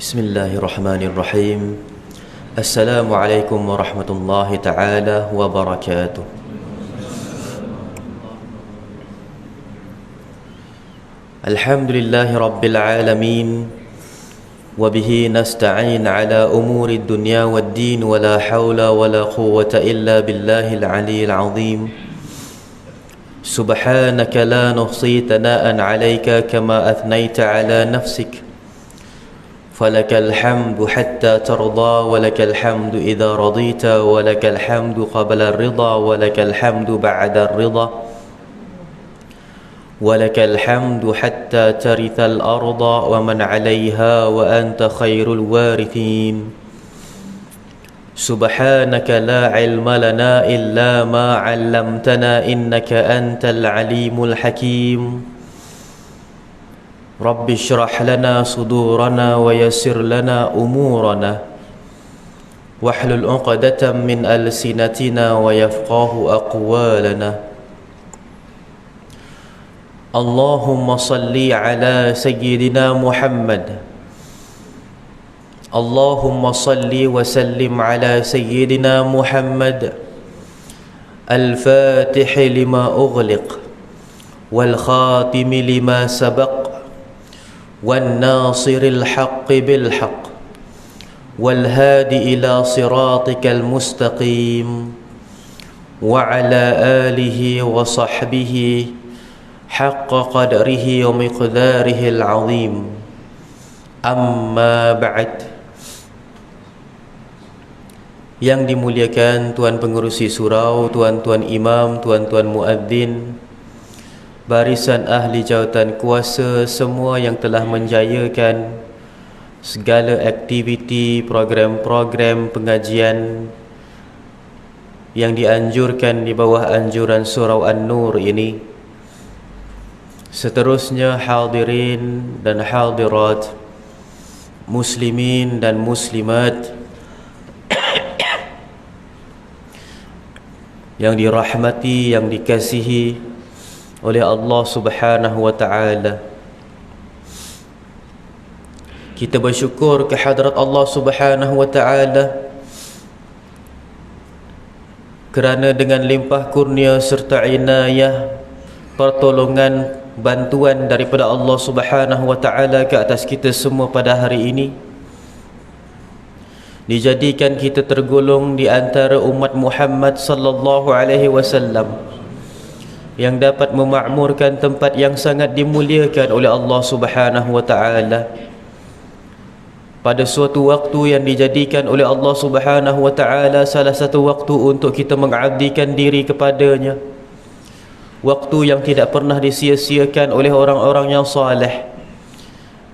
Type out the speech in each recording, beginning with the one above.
Bismillahirrahmanirrahim. Assalamualaikum warahmatullahi ta'ala wabarakatuh. Alhamdulillahi rabbil alamin. Wabihi nasta'in ala umuri dunya wad din. Wala hawla wala quwwata illa billahil aliyyil azim. Subhanaka la nuhsi thana'an 'alaika kama athnayta 'ala nafsik. فلك الحمد حتى ترضى ولك الحمد إذا رضيت ولك الحمد قبل الرضا ولك الحمد بعد الرضا ولك الحمد حتى ترث الأرض ومن عليها وأنت خير الوارثين سبحانك لا علم لنا إلا ما علمتنا إنك أنت العليم الحكيم رب اشرح لنا صدورنا ويسر لنا أمورنا واحلل عقدة من ألسنتنا ويفقه أقوالنا اللهم صل على سيدنا محمد اللهم صل وسلم على سيدنا محمد الفاتح لما أغلق والخاتم لما سبق والناصر الحق بالحق والهادي إلى صراطك المستقيم وعلى آله وصحبه حق قدره ومقداره العظيم أما بعد. Yang dimuliakan Tuan Pengerusi Surau, Tuan-tuan Imam, Tuan-tuan Muadzin, barisan ahli jawatan kuasa, semua yang telah menjayakan segala aktiviti, program-program pengajian yang dianjurkan di bawah anjuran Surau An-Nur ini. Seterusnya hadirin dan hadirat, muslimin dan muslimat yang dirahmati, yang dikasihi oleh Allah Subhanahu wa ta'ala. Kita bersyukur kehadrat Allah Subhanahu wa ta'ala kerana dengan limpah kurnia serta inayah, pertolongan, bantuan daripada Allah Subhanahu wa ta'ala ke atas kita semua pada hari ini, dijadikan kita tergolong di antara umat Muhammad sallallahu alaihi wasallam yang dapat memakmurkan tempat yang sangat dimuliakan oleh Allah Subhanahu wa ta'ala pada suatu waktu yang dijadikan oleh Allah Subhanahu wa ta'ala salah satu waktu untuk kita mengabdikan diri kepadanya, waktu yang tidak pernah disia-siakan oleh orang-orang yang saleh,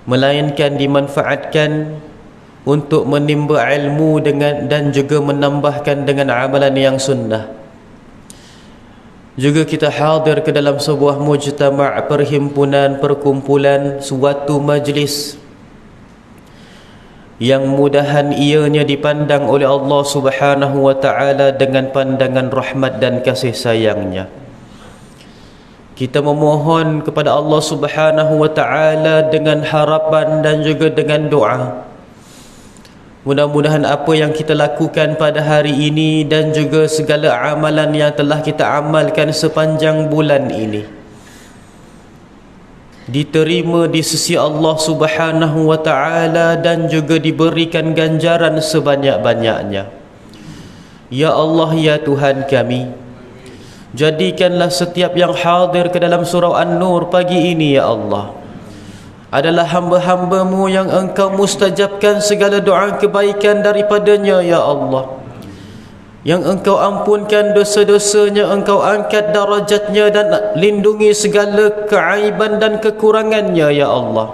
melainkan dimanfaatkan untuk menimba ilmu dan juga menambahkan dengan amalan yang sunnah. Juga kita hadir ke dalam sebuah mujtama', perhimpunan, perkumpulan, suatu majlis yang mudahan ianya dipandang oleh Allah Subhanahu wa ta'ala dengan pandangan rahmat dan kasih sayangnya. Kita memohon kepada Allah Subhanahu wa ta'ala dengan harapan dan juga dengan doa, mudah-mudahan apa yang kita lakukan pada hari ini dan juga segala amalan yang telah kita amalkan sepanjang bulan ini diterima di sisi Allah Subhanahu wa ta'ala dan juga diberikan ganjaran sebanyak-banyaknya. Ya Allah, ya Tuhan kami, jadikanlah setiap yang hadir ke dalam surau An-Nur pagi ini, ya Allah, adalah hamba-hamba-Mu yang Engkau mustajabkan segala doa kebaikan daripadanya, ya Allah, yang Engkau ampunkan dosa-dosanya, Engkau angkat darajatnya dan lindungi segala keaiban dan kekurangannya, ya Allah.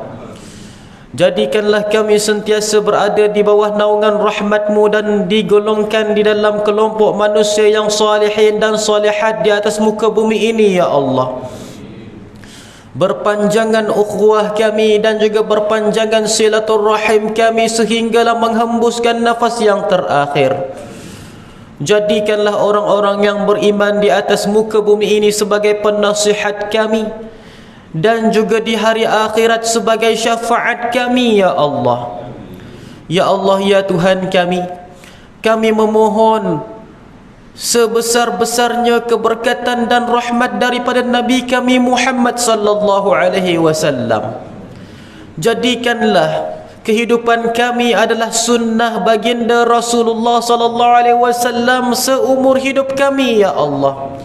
Jadikanlah kami sentiasa berada di bawah naungan rahmat-Mu dan digolongkan di dalam kelompok manusia yang salihin dan salihat di atas muka bumi ini, ya Allah. Berpanjangan ukhuwah kami dan juga berpanjangan silaturrahim kami sehinggalah menghembuskan nafas yang terakhir. Jadikanlah orang-orang yang beriman di atas muka bumi ini sebagai penasihat kami dan juga di hari akhirat sebagai syafaat kami, ya Allah. Ya Allah, ya Tuhan kami memohon sebesar-besarnya keberkatan dan rahmat daripada Nabi kami Muhammad sallallahu alaihi wasallam. Jadikanlah kehidupan kami adalah sunnah baginda Rasulullah sallallahu alaihi wasallam seumur hidup kami, ya Allah.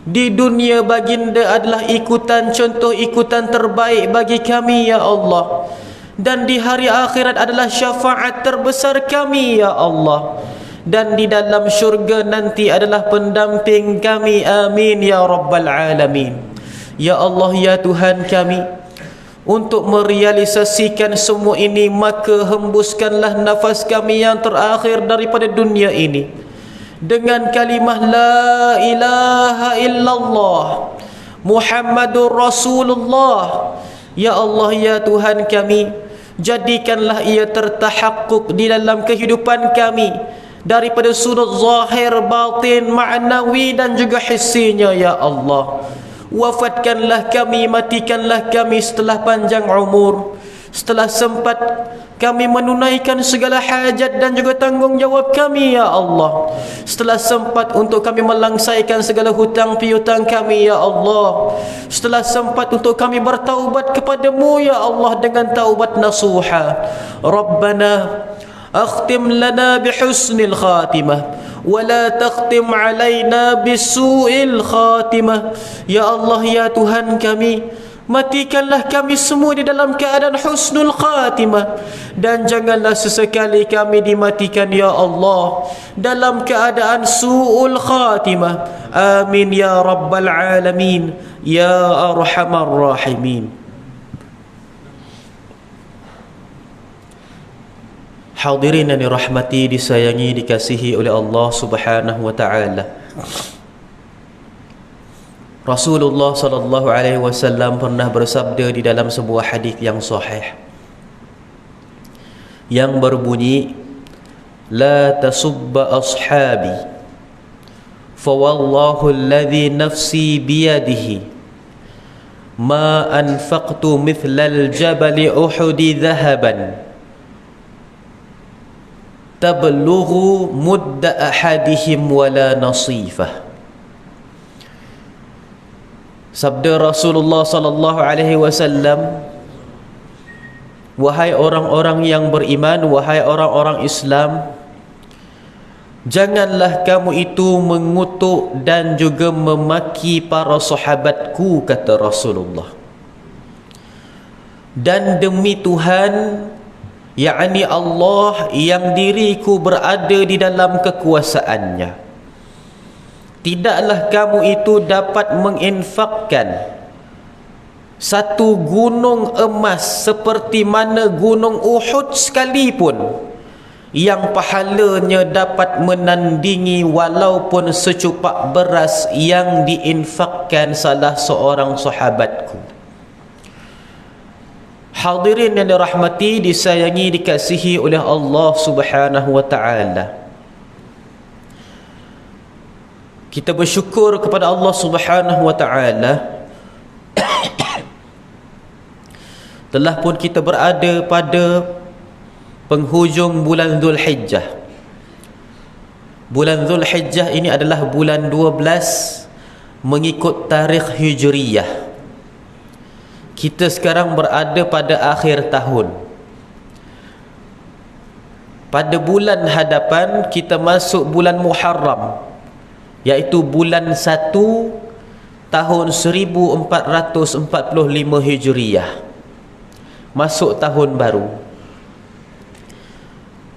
Di dunia baginda adalah ikutan, contoh ikutan terbaik bagi kami, ya Allah. Dan di hari akhirat adalah syafaat terbesar kami, ya Allah. Dan di dalam syurga nanti adalah pendamping kami. Amin ya rabbal alamin. Ya Allah, ya Tuhan kami, untuk merealisasikan semua ini, maka hembuskanlah nafas kami yang terakhir daripada dunia ini dengan kalimah la ilaha illallah Muhammadur Rasulullah. Ya Allah, ya Tuhan kami, jadikanlah ia tertahakkuk di dalam kehidupan kami daripada sudut zahir, batin, ma'nawi dan juga hissinya, ya Allah. Wafatkanlah kami, matikanlah kami setelah panjang umur, setelah sempat kami menunaikan segala hajat dan juga tanggungjawab kami, ya Allah. Setelah sempat untuk kami melangsaikan segala hutang piutang kami, ya Allah. Setelah sempat untuk kami bertaubat kepadamu, ya Allah, dengan taubat nasuha. Rabbana akhtim lana bihusnil khatimah wala takhtim alaina bisu'il khatimah. Ya Allah, ya Tuhan kami, matikanlah kami semua di dalam keadaan husnul khatimah, dan janganlah sesekali kami dimatikan, ya Allah, dalam keadaan su'ul khatimah. Amin ya rabbal alamin, ya arhamar rahimin. Hadirin yang dirahmati, disayangi, dikasihi oleh Allah Subhanahu wa taala. Rasulullah sallallahu alaihi wasallam pernah bersabda di dalam sebuah hadis yang sahih yang berbunyi, la tasubba ashabi fa wallahu alladhi nafsi biyadihi ma anfaqtu mithla al-jabali uhudi dhahaban tablughu mudda ahadihim wala nasifah. Sabda Rasulullah sallallahu alaihi wasallam, wahai orang-orang yang beriman, wahai orang-orang Islam, janganlah kamu itu mengutuk dan juga memaki para sahabatku, kata Rasulullah. Dan demi Tuhan, yakni Allah yang diriku berada di dalam kekuasaannya, tidaklah kamu itu dapat menginfakkan satu gunung emas seperti mana gunung Uhud sekalipun, yang pahalanya dapat menandingi walaupun secupak beras yang diinfakkan salah seorang sahabatku. Hadirin yang dirahmati, disayangi, dikasihi oleh Allah Subhanahu wa taala. Kita bersyukur kepada Allah Subhanahu wa taala telah pun kita berada pada penghujung bulan Zulhijjah. Bulan Zulhijjah ini adalah bulan 12 mengikut tarikh Hijriyah. Kita sekarang berada pada akhir tahun. Pada bulan hadapan kita masuk bulan Muharram, iaitu bulan 1 tahun 1445 Hijriyah. Masuk tahun baru.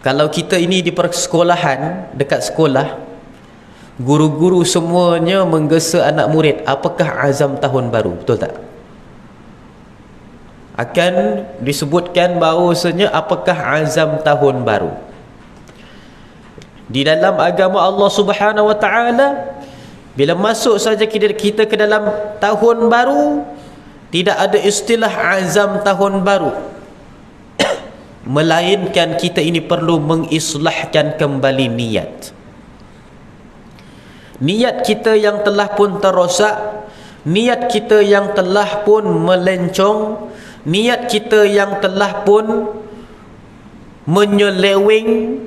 Kalau kita ini di persekolahan, dekat sekolah, guru-guru semuanya menggesa anak murid, apakah azam tahun baru, betul tak? Akan disebutkan bahawasanya apakah azam tahun baru. Di dalam agama Allah Subhanahu wa taala, bila masuk saja kita ke dalam tahun baru, tidak ada istilah azam tahun baru, melainkan kita ini perlu mengislahkan kembali niat. Niat kita yang telah pun terosak, niat kita yang telah pun melencong, niat kita yang telah pun menyeleweng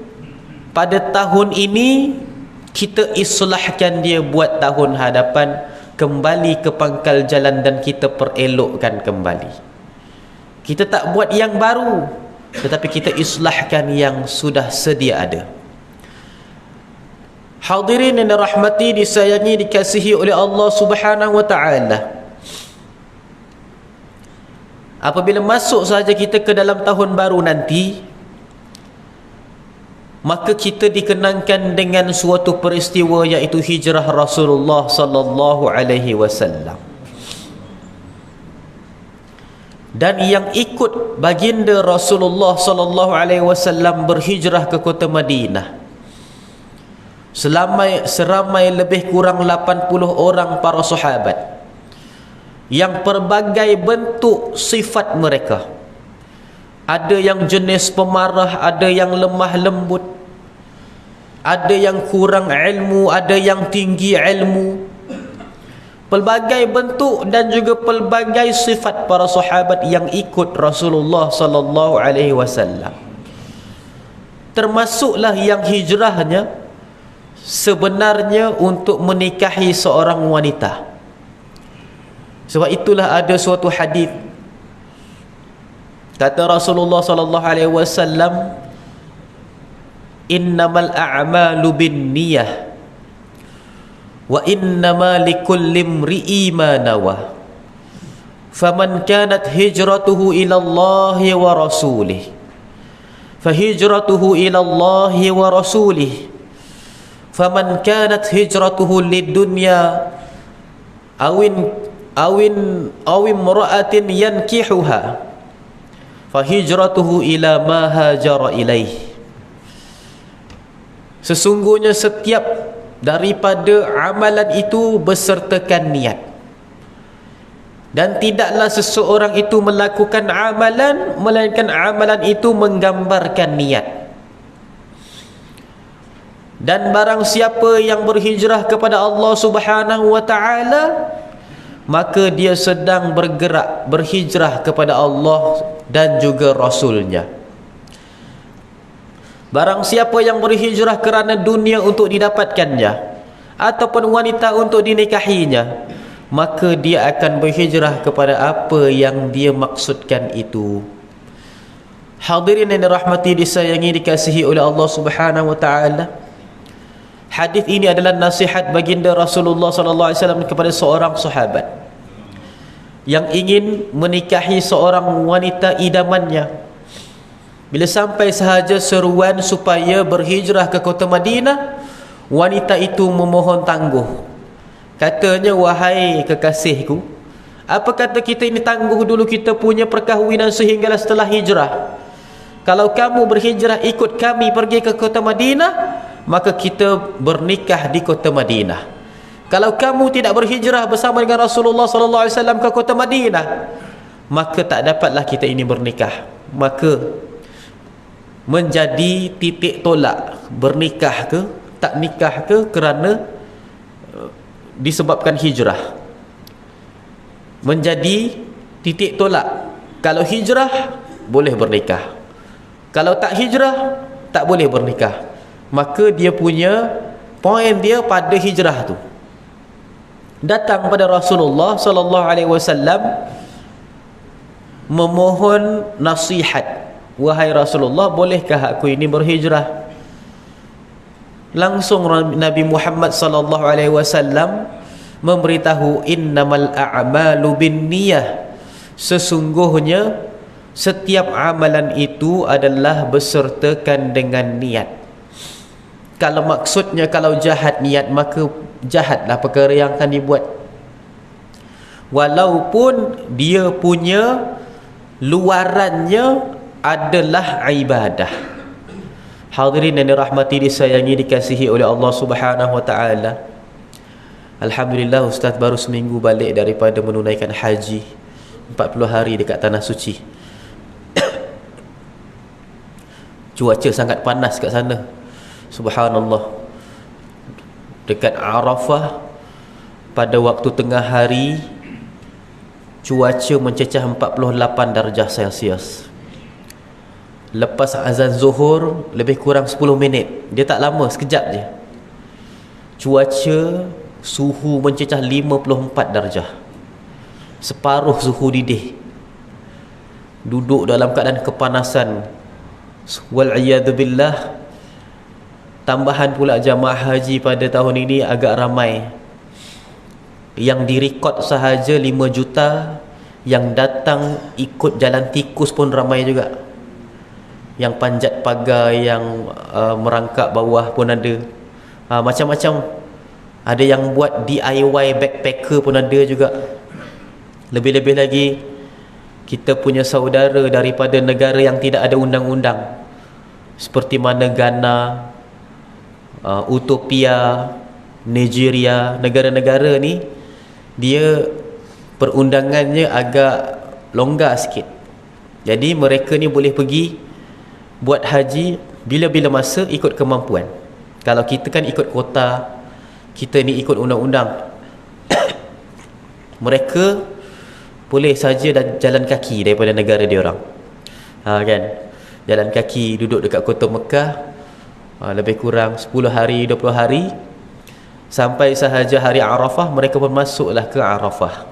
pada tahun ini, kita islahkan dia buat tahun hadapan, kembali ke pangkal jalan dan kita perelokkan kembali. Kita tak buat yang baru, tetapi kita islahkan yang sudah sedia ada. Hadirin yang dirahmati, disayangi, dikasihi oleh Allah Subhanahu wa taala. Apabila masuk saja kita ke dalam tahun baru nanti, maka kita dikenangkan dengan suatu peristiwa, iaitu hijrah Rasulullah sallallahu alaihi wasallam. Dan yang ikut baginda Rasulullah sallallahu alaihi wasallam berhijrah ke kota Madinah, seramai lebih kurang 80 orang para sahabat, yang pelbagai bentuk sifat mereka. Ada yang jenis pemarah, ada yang lemah lembut, ada yang kurang ilmu, ada yang tinggi ilmu. Pelbagai bentuk dan juga pelbagai sifat para sahabat yang ikut Rasulullah sallallahu alaihi wasallam. Termasuklah yang hijrahnya sebenarnya untuk menikahi seorang wanita. Sebab itulah ada suatu hadis, kata Rasulullah sallallahu alaihi wasallam, innamal a'malu binniyah wa innama likulli imri'in ma nawa, faman kanat hijratuhu ila Allah wa rasulih fahijratuhu ila Allah wa rasulih, faman kanat hijratuhu lidunya awin imra'atin yankihuha fahijratuhu ila ma hajara ilaih. Sesungguhnya setiap daripada amalan itu bersertakan niat, dan tidaklah seseorang itu melakukan amalan melainkan amalan itu menggambarkan niat. Dan barang siapa yang berhijrah kepada Allah Subhanahu wa taala, maka dia sedang bergerak berhijrah kepada Allah dan juga Rasulnya. Barang siapa yang berhijrah kerana dunia untuk didapatkannya, ataupun wanita untuk dinikahinya, maka dia akan berhijrah kepada apa yang dia maksudkan itu. Hadirin yang dirahmati, disayangi, dikasihi oleh Allah Subhanahu wa taala, hadis ini adalah nasihat baginda Rasulullah sallallahu alaihi wasallam kepada seorang sahabat yang ingin menikahi seorang wanita idamannya. Bila sampai sahaja seruan supaya berhijrah ke kota Madinah, wanita itu memohon tangguh. Katanya, wahai kekasihku, apa kata kita ini tangguh dulu kita punya perkahwinan sehinggalah setelah hijrah. Kalau kamu berhijrah ikut kami pergi ke kota Madinah, maka kita bernikah di kota Madinah. Kalau kamu tidak berhijrah bersama dengan Rasulullah sallallahu alaihi wasallam ke kota Madinah, maka tak dapatlah kita ini bernikah. Maka menjadi titik tolak, bernikah ke tak nikah ke, kerana disebabkan hijrah. Menjadi titik tolak. Kalau hijrah boleh bernikah, kalau tak hijrah tak boleh bernikah. Maka dia punya poin dia pada hijrah tu. Datang pada Rasulullah sallallahu alaihi wasallam memohon nasihat, wahai Rasulullah, bolehkah aku ini berhijrah? Langsung Nabi Muhammad sallallahu alaihi wasallam memberitahu, innamal a'malu binniyah, sesungguhnya setiap amalan itu adalah bersertakan dengan niat. Kalau maksudnya kalau jahat niat, maka jahatlah perkara yang akan dibuat, walaupun dia punya luarannya adalah ibadah. Hadirin yang dirahmati, disayangi, dikasihi oleh Allah Subhanahu wa taala. Alhamdulillah, ustaz baru seminggu balik daripada menunaikan haji, 40 hari dekat tanah suci. Cuaca sangat panas kat sana, subhanallah. Dekat Arafah pada waktu tengah hari, cuaca mencecah 48 darjah Celsius. Lepas azan zuhur lebih kurang 10 minit. Dia tak lama, sekejap je. Cuaca, suhu mencecah 54 darjah. Separuh suhu didih. Duduk dalam keadaan kepanasan. Wal'iyadzubillah. Tambahan pula jamaah haji pada tahun ini agak ramai. Yang direkod sahaja 5 juta. Yang datang ikut jalan tikus pun ramai juga. Yang panjat pagar, yang merangkak bawah pun ada. Macam-macam. Ada yang buat DIY backpacker pun ada juga. Lebih-lebih lagi, kita punya saudara daripada negara yang tidak ada undang-undang, seperti mana Ghana, Utopia, Nigeria. Negara-negara ni dia perundangannya agak longgar sikit. Jadi mereka ni boleh pergi buat haji bila-bila masa ikut kemampuan. Kalau kita kan ikut kota, kita ni ikut undang-undang. Mereka boleh saja jalan kaki daripada negara dia orang. Kan? Jalan kaki duduk dekat kota Mekah, lebih kurang 10 hari, 20 hari. Sampai sahaja hari Arafah, mereka pun masuklah ke Arafah.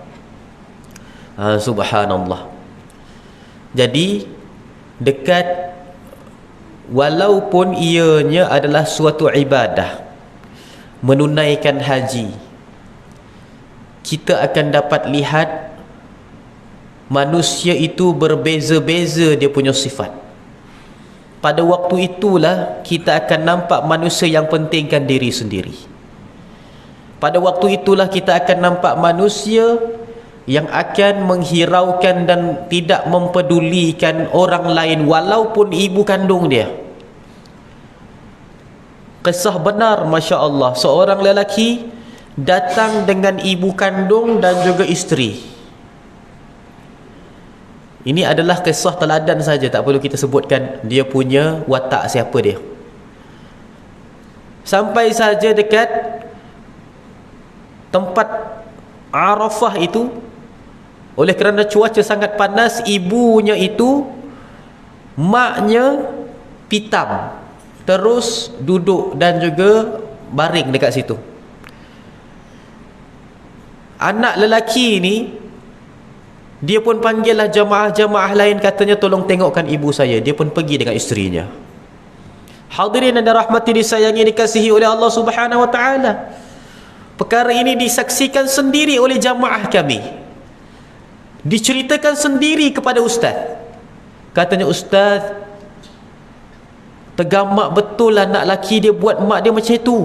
Subhanallah. Jadi dekat, walaupun ianya adalah suatu ibadah, menunaikan haji, kita akan dapat lihat manusia itu berbeza-beza dia punya sifat. Pada waktu itulah kita akan nampak manusia yang pentingkan diri sendiri. Pada waktu itulah kita akan nampak manusia yang akan menghiraukan dan tidak mempedulikan orang lain walaupun ibu kandung dia. Kisah benar, Masya Allah. Seorang lelaki datang dengan ibu kandung dan juga isteri. Ini adalah kisah teladan saja, tak perlu kita sebutkan dia punya watak siapa dia. Sampai saja dekat tempat Arafah itu, oleh kerana cuaca sangat panas, ibunya itu, maknya pitam, terus duduk dan juga baring dekat situ. Anak lelaki ni, dia pun panggillah jamaah-jamaah lain, katanya tolong tengokkan ibu saya. Dia pun pergi dengan isterinya. Hadirin dan rahmati disayangi, dikasihi oleh Allah Subhanahu wa taala. Perkara ini disaksikan sendiri oleh jamaah kami. Diceritakan sendiri kepada ustaz. Katanya, ustaz, tergamak betul anak lelaki dia buat mak dia macam itu.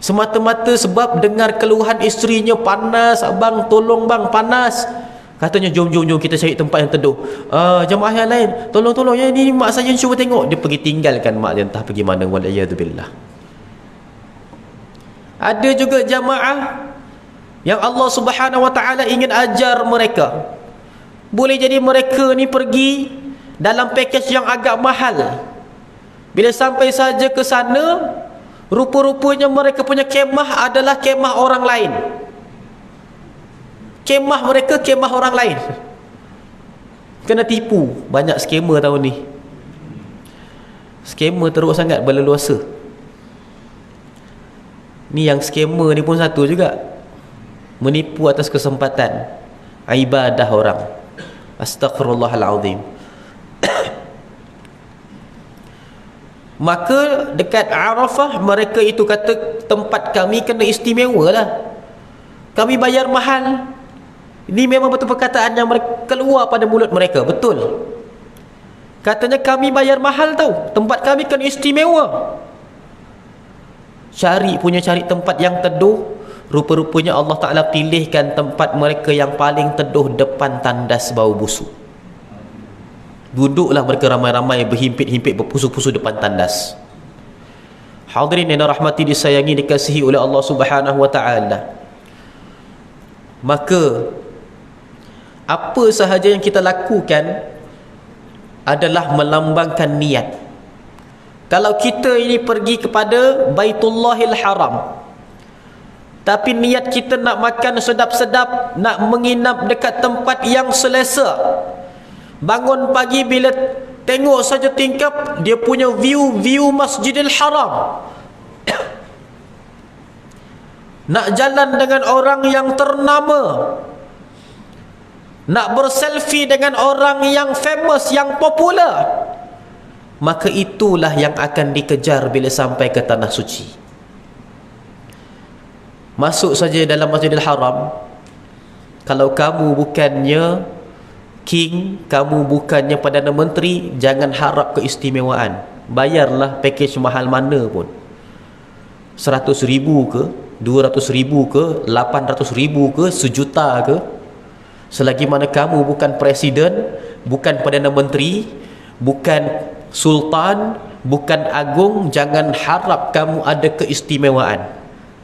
Semata-mata sebab dengar keluhan isterinya, panas abang, tolong bang, panas. Katanya, jom kita cari tempat yang teduh. Jemaah yang lain, tolong ya, ni mak saya cuba tengok. Dia pergi tinggalkan mak dia entah pergi mana. Wal'iyadzubillah. Ada juga jamaah yang Allah Subhanahu wa taala ingin ajar mereka. Boleh jadi mereka ni pergi dalam pakej yang agak mahal. Bila sampai saja ke sana, rupa-rupanya mereka punya kemah adalah kemah orang lain. Kemah mereka kemah orang lain. Kena tipu. Banyak skamer tahun ni. Skamer teruk sangat, berleluasa. Ni yang skamer ni pun satu juga, menipu atas kesempatan ibadah orang. Astaghfirullahalazim. Maka dekat Arafah, mereka itu kata, tempat kami kena istimewa lah, kami bayar mahal. Ini memang betul perkataan yang mereka keluar pada mulut mereka. Betul. Katanya, kami bayar mahal tau, tempat kami kena istimewa. Cari tempat yang teduh. Rupa-rupanya Allah Ta'ala pilihkan tempat mereka yang paling teduh depan tandas bau busuk. Duduklah mereka ramai-ramai, berhimpit-himpit, berpusu-pusu depan tandas. Hadirin yang rahmati disayangi, dikasihi oleh Allah Subhanahu wa taala. Maka apa sahaja yang kita lakukan adalah melambangkan niat. Kalau kita ini pergi kepada Baitullahil Haram, tapi niat kita nak makan sedap-sedap, nak menginap dekat tempat yang selesa, bangun pagi bila Tengok saja tingkap dia punya view Masjidil Haram. Nak jalan dengan orang yang ternama, nak berselfie dengan orang yang famous, yang popular, maka itulah yang akan dikejar bila sampai ke tanah suci. Masuk saja dalam Masjidil Haram, kalau kamu bukannya king, kamu bukannya Perdana Menteri, jangan harap keistimewaan. Bayarlah package mahal mana pun, 100,000 ke, 200,000 ke, 800,000 ke, 1,000,000 ke, selagi mana kamu bukan presiden, bukan Perdana Menteri, bukan sultan, bukan agung, jangan harap kamu ada keistimewaan.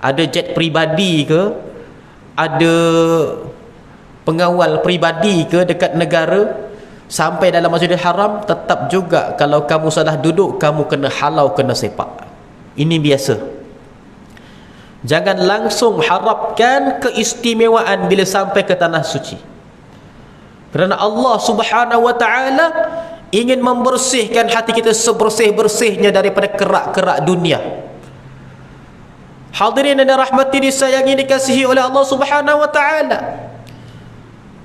Ada jet pribadi ke, ada pengawal pribadi ke dekat negara, sampai dalam Masjidil Haram, tetap juga kalau kamu salah duduk, kamu kena halau, kena sepak. Ini biasa. Jangan langsung harapkan keistimewaan bila sampai ke tanah suci, kerana Allah Subhanahu wa ta'ala ingin membersihkan hati kita sebersih-bersihnya daripada kerak-kerak dunia. Hadirin yang dirahmati, disayangi, dikasihi oleh Allah Subhanahu wa ta'ala,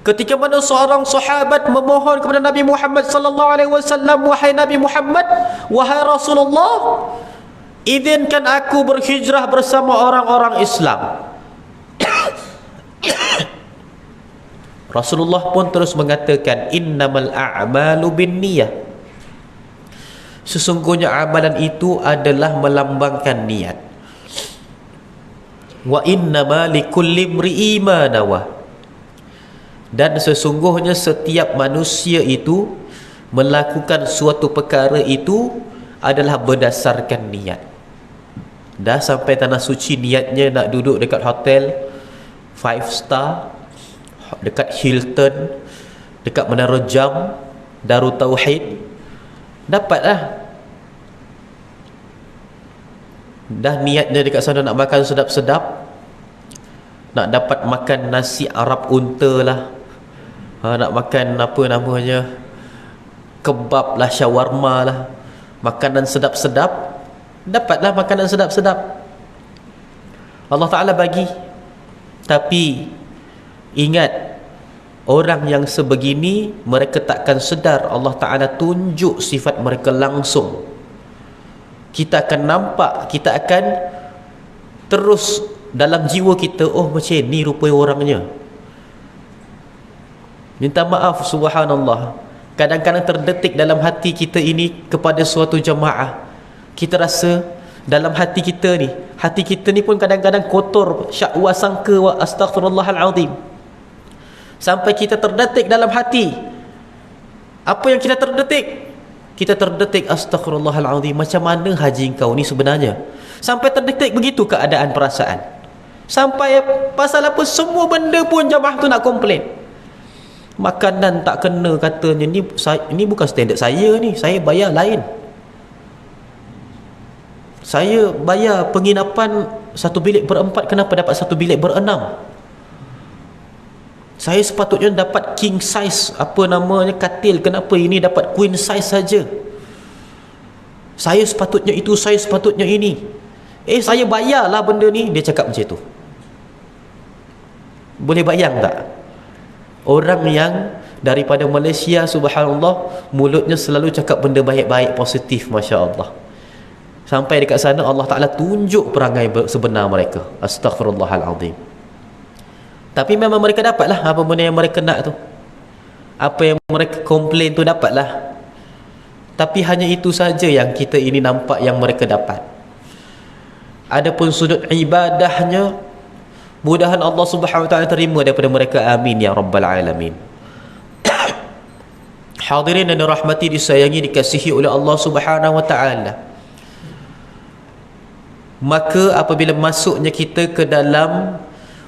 ketika mana seorang sahabat memohon kepada Nabi Muhammad sallallahu alaihi wasallam, wahai Nabi Muhammad, wahai Rasulullah, izinkan aku berhijrah bersama orang-orang Islam. Rasulullah pun terus mengatakan, innamal a'malu binniyah, sesungguhnya amalan itu adalah melambangkan niat. Wa innama likulli imri'in ma nawah, dan sesungguhnya setiap manusia itu melakukan suatu perkara itu adalah berdasarkan niat. Dah sampai tanah suci, niatnya nak duduk dekat hotel 5 star, dekat Hilton, dekat Menara Jam, Darut Tauhid, dapatlah. Dah niatnya dekat sana nak makan sedap-sedap, nak dapat makan nasi Arab unta lah, nak makan apa namanya, kebab lah, shawarma lah, makanan sedap-sedap, dapatlah makanan sedap-sedap. Allah Ta'ala bagi. Tapi ingat, orang yang sebegini mereka takkan sedar Allah Ta'ala tunjuk sifat mereka langsung. Kita akan nampak, kita akan terus dalam jiwa kita, oh macam ni rupa orangnya. Minta maaf, subhanallah, kadang-kadang terdetik dalam hati kita ini kepada suatu jemaah. Kita rasa dalam hati kita ni pun kadang-kadang kotor, syakwa sangka wa astaghfirullahalazim. Sampai kita terdetik dalam hati, apa yang kita terdetik? Kita terdetik, astaghfirullahalazim, macam mana haji engkau ni sebenarnya? Sampai terdetik begitu keadaan perasaan. Sampai pasal apa, semua benda pun jemaah tu nak komplain. Makanan tak kena katanya, ni bukan standard saya ni, saya bayar lain. Saya bayar penginapan 1 bilik ber-4, kenapa dapat 1 bilik ber-6? Saya sepatutnya dapat king size, apa namanya, katil, kenapa ini dapat queen size saja? Saya sepatutnya itu, saya sepatutnya ini. Saya bayarlah benda ni. Dia cakap macam tu. Boleh bayang tak? Orang yang daripada Malaysia, subhanallah, mulutnya selalu cakap benda baik-baik, positif, Masya Allah. Sampai dekat sana Allah Ta'ala tunjuk perangai sebenar mereka. Astaghfirullahalazim. Tapi memang mereka dapatlah apa benda yang mereka nak tu. Apa yang mereka komplain tu dapatlah. Tapi hanya itu saja yang kita ini nampak yang mereka dapat. Adapun sudut ibadahnya, mudahan Allah Subhanahu wa ta'ala terima daripada mereka. Amin ya rabbal alamin. Hadirin dan dirahmati, disayangi, dikasihi oleh Allah Subhanahu wa ta'ala. Maka apabila masuknya kita ke dalam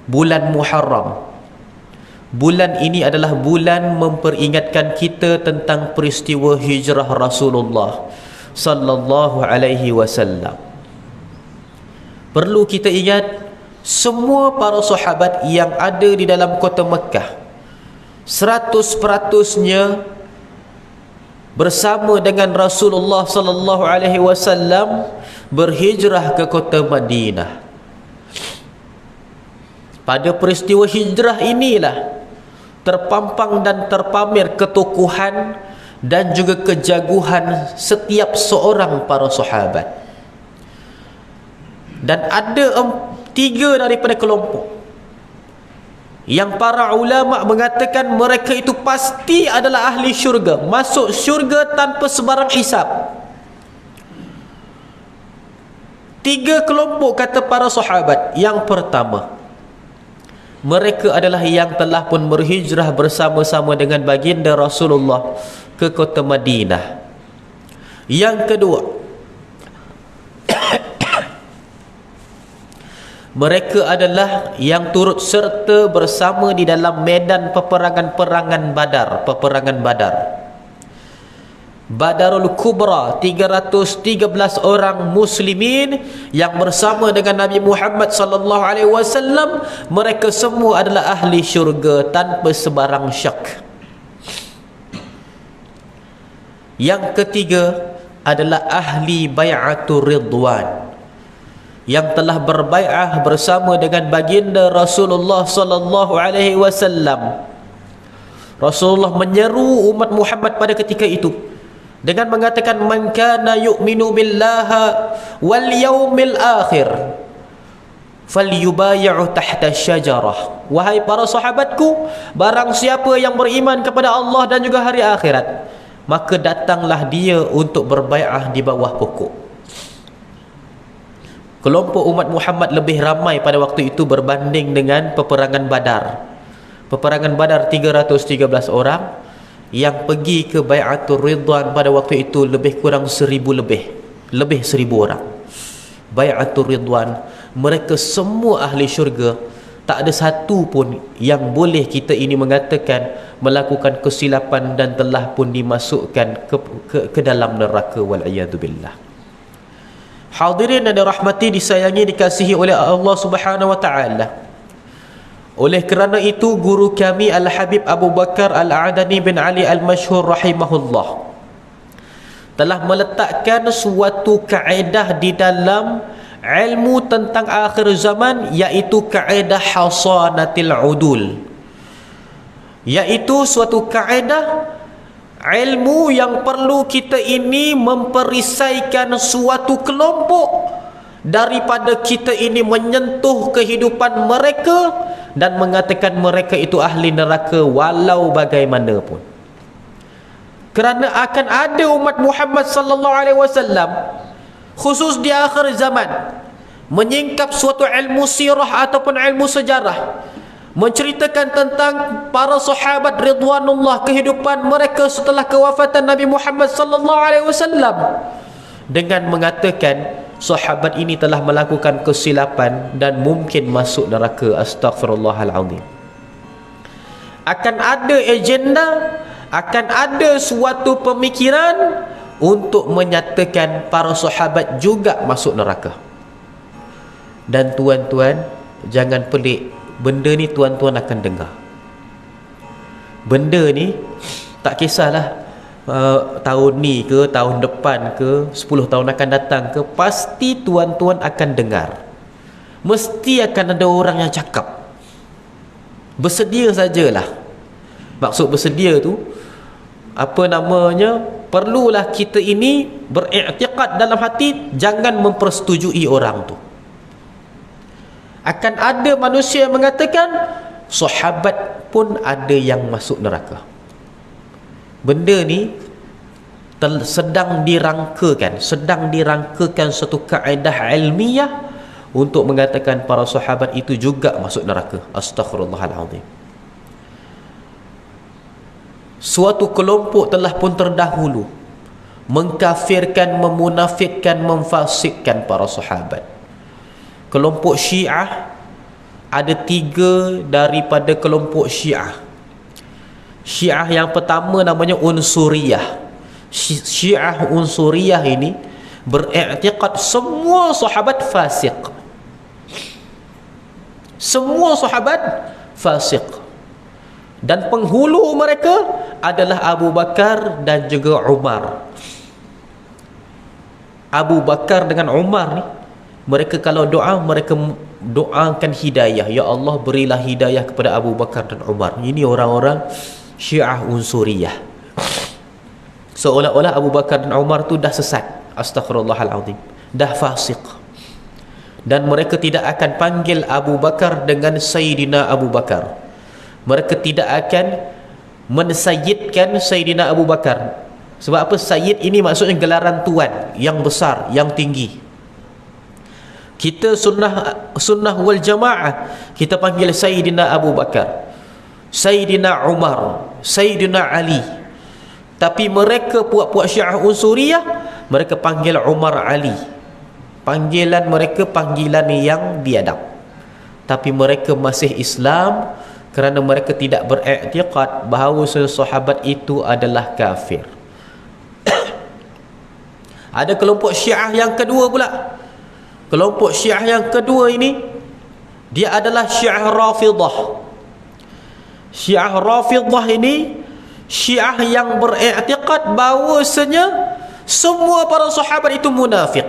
bulan Muharram, bulan ini adalah bulan memperingatkan kita tentang peristiwa hijrah Rasulullah sallallahu alaihi wasallam. Perlu kita ingat, semua para sahabat yang ada di dalam kota Mekah 100%-nya bersama dengan Rasulullah sallallahu alaihi wasallam berhijrah ke kota Madinah. Pada peristiwa hijrah inilah terpampang dan terpamer ketokohan dan juga kejaguhan setiap seorang para sahabat. Dan ada tiga daripada kelompok yang para ulama mengatakan mereka itu pasti adalah ahli syurga, masuk syurga tanpa sebarang hisab. Tiga kelompok kata para sahabat. Yang pertama, mereka adalah yang telah pun berhijrah bersama-sama dengan baginda Rasulullah ke kota Madinah. Yang kedua, mereka adalah yang turut serta bersama di dalam medan peperangan Badar. Badarul Kubra, 313 orang muslimin yang bersama dengan Nabi Muhammad sallallahu alaihi wasallam, mereka semua adalah ahli syurga tanpa sebarang syak. Yang ketiga adalah ahli bai'atur ridwan, yang telah berbai'ah bersama dengan baginda Rasulullah sallallahu alaihi wasallam. Rasulullah menyeru umat Muhammad pada ketika itu dengan mengatakan, man kana yu'minu billahi wal yaumil akhir falyubayi'u tahta syajarah. Wahai para sahabatku, barang siapa yang beriman kepada Allah dan juga hari akhirat, maka datanglah dia untuk berbai'ah di bawah pokok. Kelompok umat Muhammad lebih ramai pada waktu itu berbanding dengan peperangan Badar. Peperangan Badar 313 orang, yang pergi ke Bai'atul Ridwan pada waktu itu lebih kurang 1000 lebih 1000 orang. Bai'atul Ridwan, mereka semua ahli syurga. Tak ada satu pun yang boleh kita ini mengatakan melakukan kesilapan dan telah pun dimasukkan ke dalam neraka, wal'iyadzubillah. Hadirin yang dirahmati, disayangi, dikasihi oleh Allah Subhanahu wa taala. Oleh kerana itu, guru kami Al-Habib Abu Bakar Al-Adani bin Ali Al-Mashhur rahimahullah telah meletakkan suatu kaedah di dalam ilmu tentang akhir zaman, iaitu kaedah hasanatil udul, iaitu suatu kaedah ilmu yang perlu kita ini memperisaikan suatu kelompok daripada kita ini menyentuh kehidupan mereka dan mengatakan mereka itu ahli neraka walau bagaimanapun. Kerana akan ada umat Muhammad sallallahu alaihi wasallam khusus di akhir zaman menyingkap suatu ilmu sirah ataupun ilmu sejarah, menceritakan tentang para sahabat ridwanullah, kehidupan mereka setelah kewafatan Nabi Muhammad sallallahu alaihi wasallam, dengan mengatakan sahabat ini telah melakukan kesilapan dan mungkin masuk neraka. Astaghfirullahalazim. Akan ada agenda, akan ada suatu pemikiran untuk menyatakan para sahabat juga masuk neraka. Dan tuan-tuan, jangan pelik, benda ni tuan-tuan akan dengar. Benda ni tak kisahlah tahun ni ke, tahun depan ke, 10 tahun akan datang ke, pasti tuan-tuan akan dengar. Mesti akan ada orang yang cakap. Bersedia sajalah. Maksud bersedia tu, apa namanya, perlulah kita ini beriktikad dalam hati, jangan mempersetujui orang tu. Akan ada manusia yang mengatakan sahabat pun ada yang masuk neraka. Benda ni sedang dirangkakan satu kaedah ilmiah untuk mengatakan para sahabat itu juga masuk neraka. Astaghfirullahalazim. Suatu kelompok telah pun terdahulu mengkafirkan, memunafikkan, memfasikkan para sahabat. Kelompok Syiah, ada 3 daripada kelompok Syiah. Syiah yang pertama namanya Unsuriyah. Syiah Unsuriyah ini beriktikad semua sahabat fasik. Semua sahabat fasik. Dan penghulu mereka adalah Abu Bakar dan juga Umar. Abu Bakar dengan Umar ni, mereka kalau doa, mereka doakan hidayah. Ya Allah, berilah hidayah kepada Abu Bakar dan Umar. Ini orang-orang Syiah Unsuriyah. Seolah-olah Abu Bakar dan Umar tu dah sesat. Astaghfirullahaladzim. Dah fasik. Dan mereka tidak akan panggil Abu Bakar dengan Sayyidina Abu Bakar. Mereka tidak akan mensayyidkan Sayyidina Abu Bakar. Sebab apa? Sayyid ini maksudnya gelaran tuan yang besar, yang tinggi. Kita sunnah wal jamaah, kita panggil Sayyidina Abu Bakar, Sayyidina Umar, Sayyidina Ali. Tapi mereka puak-puak Syiah Unsuriyah, mereka panggil Umar Ali. Panggilan mereka panggilan yang biadab. Tapi mereka masih Islam kerana mereka tidak beriktikad bahawa sahabat itu adalah kafir. Ada kelompok Syiah yang kedua pula. Kelompok Syiah yang kedua ini, dia adalah Syiah Rafidah. Syiah Rafidah ini Syiah yang beriktikad bahawasanya semua para sahabat itu munafik.